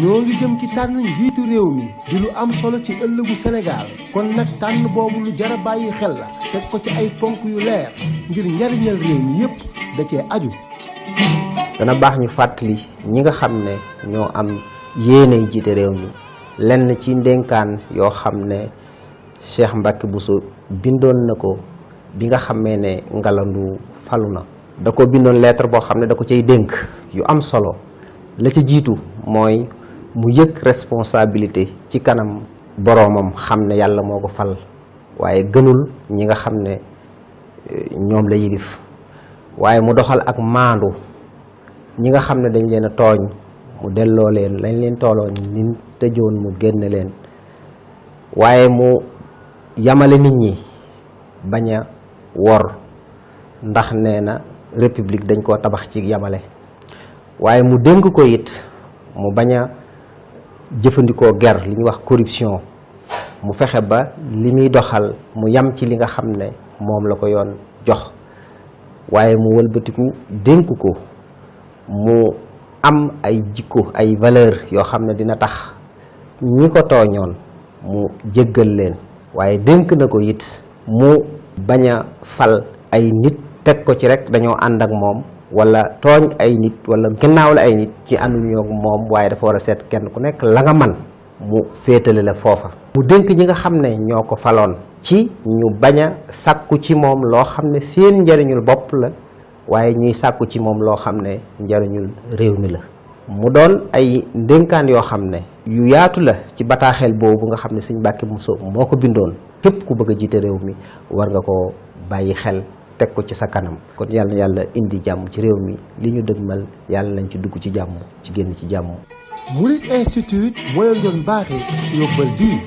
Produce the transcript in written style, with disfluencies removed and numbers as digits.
ñoo ngi jëm ci tànn njiitu réew mi di lu am solo ci ëllëgu Sénégal kon nag tànn boobu lu jar a bàyyi xel la teg ko ci ay ponk yu leer ngir njariñal réew mi yépp da cee aju. dana baax ñu fàttali ñi nga xam ne ñoo am yéenay jiite réew mi lenn ci ndénkaan yoo xam ne Cheikh Mbacké Bousso bindoon na ko bi nga xamee ne Ngalandou falu na. da ko bindoon lettre boo xam ne da ko cay dénk yu am solo la ca jiitu mooy mu yëg responsabilité ci kanam boroomam xam ne yàlla moo ko fal waaye gënul ñi nga xam ne ñoom la yilif waaye mu doxal ak maandu ñi nga xam ne dañ leen a tooñ mu delloo leen lañ leen tooloon nin tëjoon mu génne leen waaye mu yamale nit ñi bañ a wor ndax nee na république dañ koo tabax ci yamale waaye mu dénk ko it mu bañ a jëfandikoo ger li ñuy wax corruption mu fexe ba li muy doxal mu yam ci li nga xam ne moom la ko yoon jox waaye mu wëlbatiku dénk ko mu am ay jikko ay valeur yoo xam ne dina tax ñi ko tooñoon mu jéggal leen waaye dénk na ko it mu bañ a fal ay nit teg ko ci rek dañoo ànd ak moom wala tooñ ay nit wala gannaaw la ay nit ci ànduñoo ak moom waaye dafa war a seet kenn ku nekk la nga man mu féetale la foofa. mu dénk ñi nga xam ne ñoo ko faloon ci ñu bañ a sàkku ci moom loo xam ne seen njariñul bopp la waaye ñuy sàkku ci moom loo xam ne njariñul réew mi la. mu doon ay ndénkaan yoo xam ne yu yaatu la ci bataaxel boobu nga xam ne Sëñ Mbacké Bousso moo ko bindoon képp ku bëgg a jiite réew mi war nga ko bàyyi xel teg ko ci sa kanam. kon yàlla na yàlla indi jàmm ci réew mi li ñu dëgmal yàlla nañ ci dugg ci jàmm ci génn ci jàmm. Mouride Institute moo leen doon baaxee yóbbal bii.